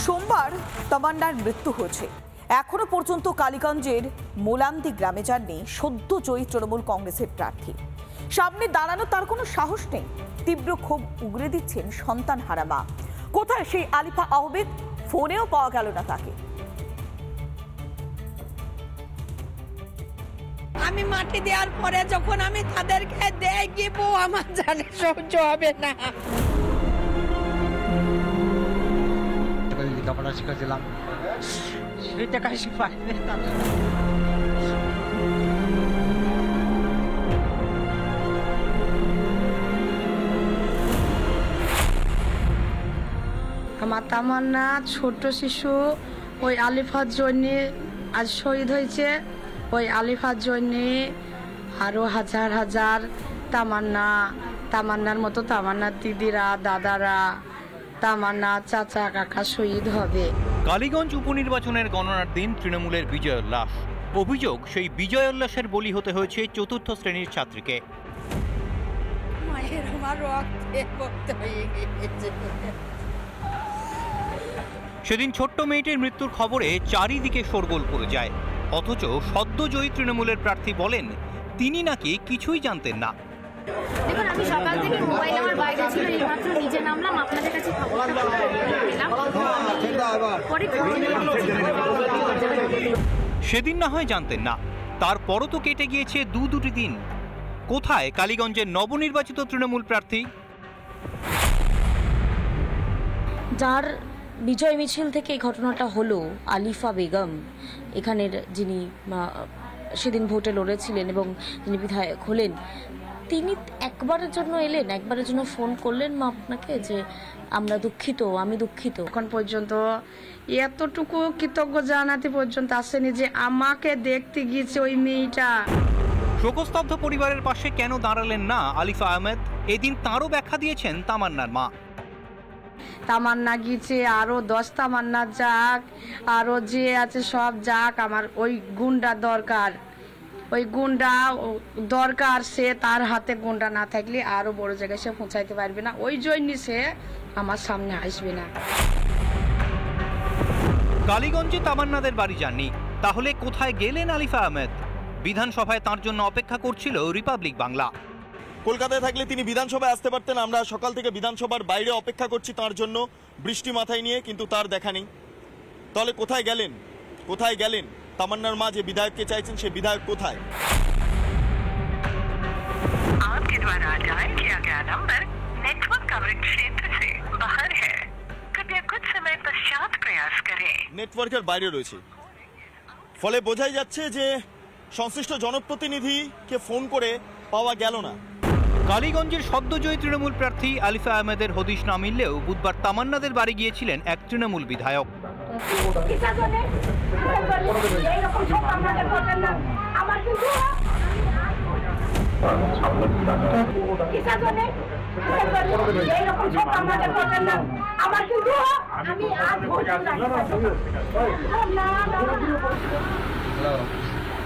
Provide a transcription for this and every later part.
সোমবার তামান্নার মৃত্যু হয়েছে। এখনো পর্যন্ত কালীগঞ্জের মোলান্দি গ্রামে যাননি সদ্য জয়ী তৃণমূল কংগ্রেসের প্রার্থী। সামনে দাঁড়ানো তার কোনো সাহস নেই। তীব্র ক্ষোভ উগরে দিচ্ছেন সন্তান হারা মা। কোথায় সেই আলিফা আহমেদ? ফোনেও পাওয়া গেল না তাকে। আমি মাটি দেওয়ার পরে যখন আমি তাদেরকে দেখব আমার জানে সহ্য হবে না। লেখাপড়া শিখেছিলাম, সেই টাকায় পাইনি। আমার তামান্না ছোট শিশু, ওই আলিফার জন্য আজ শহীদ হয়েছে। ওই আলিফার জন্য আরো হাজার হাজার তামান্নার মতো তামান্নার দিদিরা, দাদারা, তামান্না চাচা কাকা শহীদ হবে। কালীগঞ্জ উপনির্বাচনের গণনার দিন তৃণমূলের বিজয় উল্লাস। অভিযোগ, সেই বিজয় উল্লাসের বলি হতে হয়েছে চতুর্থ শ্রেণীর ছাত্রীকে। মায়ের আমার রক্তে ভক্ত হয়ে গিয়েছে। সেদিন ছোট্ট মেয়েটির মৃত্যুর খবরে চারিদিকে শোরগোল পড়ে যায়। অথচ সদ্যজয়ী তৃণমূলের প্রার্থী বলেন তিনি নাকি কিছুই জানতেন না। দেখুন, আমি সকাল থেকে মোবাইল আমার বাইরে ছিল, এইমাত্র নিচে নামলাম, আপনাদের কাছে সেদিন না হয় জানতেন না, তারপরও তো কেটে গিয়েছে দুটি দিন। কোথায় কালীগঞ্জের নবনির্বাচিত তৃণমূল প্রার্থী? যার বিজয় মিছিল থেকে এই ঘটনাটা হলো, আলিফা বেগম, এখানের যিনি সেদিন ভোটে লড়েছিলেন এবং যিনি বিধায়ক হলেন, তিনি একবারের জন্য এলেন, একবারের জন্য ফোন করলেন মা আপনাকে যে আমরা দুঃখিত, আমি দুঃখিত। এখন পর্যন্ত এতটুকু কৃতজ্ঞ জানাতে পর্যন্ত আসেনি যে আমাকে দেখতে গিয়েছে ওই মেয়েটা। শোকস্তব্ধ পরিবারের পাশে কেন দাঁড়ালেন না আলিফা আহমেদ? এদিন তাঁরও ব্যাখ্যা দিয়েছেন তামান্নার মা। তামান্না গিয়েছে, আরো 10 তামান্না যাক, আরো যে আছে সব যাক, আমার ওই গুন্ডা দরকার, ওই গুন্ডা দরকার। সে তার হাতে গুন্ডা না থাকলে আরো বড় জায়গায় সে পৌঁছাইতে পারবে না, ওই জন্য সে আমার সামনে আসবে না। কালীগঞ্জে তামান্নাদের বাড়ি যাননি, তাহলে কোথায় গেলেন আলিফা আহমেদ? বিধানসভায় তার জন্য অপেক্ষা করছিল রিপাবলিক বাংলা। কলকাতায় থাকলে তিনি বিধানসভায় আসতে পারতেন। আমরা সকাল থেকে বিধানসভার বাইরে অপেক্ষা করছি তার জন্য, বৃষ্টি মাথায় নিয়ে, কিন্তু তার দেখা নেই। তাহলে কোথায় গেলেন? কোথায় গেলেন তামান্নার মা? যে বিধায়ককে চাইছেন সে বিধায়ক কোথায়? নেটওয়ার্কের বাইরে রয়েছে, ফলে বোঝাই যাচ্ছে যে সংশ্লিষ্ট জনপ্রতিনিধিকে ফোন করে পাওয়া গেল না। কালীগঞ্জের সদ্যজয়ী তৃণমূল প্রার্থী আলিফা আহমেদের হদিশ না মিললেও বুধবার তামান্নাদের বাড়ি গিয়েছিলেন এক তৃণমূল বিধায়ক।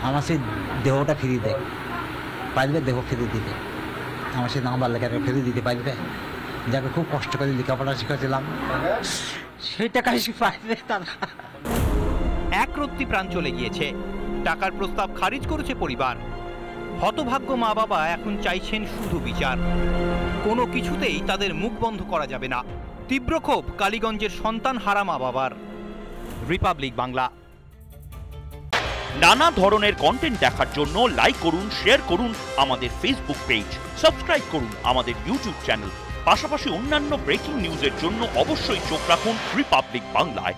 আমার সেই দেহটা ফিরিয়ে দেয়, পারবে দেহ ফিরিয়ে দিতে, আমার সেই নাম্বার লেখাটা ফিরিয়ে দিতে পারবে। যাকে খুব কষ্ট করে লেখাপড়া শিখেছিলাম, সেই টাকায় পারবে তারা। এক রত্তি প্রাণ চলে গিয়েছে, টাকার প্রস্তাব খারিজ করেছে পরিবার। হতভাগ্য মা বাবা এখন চাইছেন শুধু বিচার। কোনো কিছুতেই তাদের মুখ বন্ধ করা যাবে না। তীব্র ক্ষোভ কালীগঞ্জের সন্তান হারা মা বাবার। রিপাবলিক বাংলা। নানা ধরনের কন্টেন্ট দেখার জন্য লাইক করুন, শেয়ার করুন আমাদের ফেসবুক পেজ, সাবস্ক্রাইব করুন আমাদের ইউটিউব চ্যানেল। পাশাপাশি অন্যান্য ব্রেকিং নিউজের জন্য অবশ্যই চোখ রাখুন রিপাবলিক বাংলায়।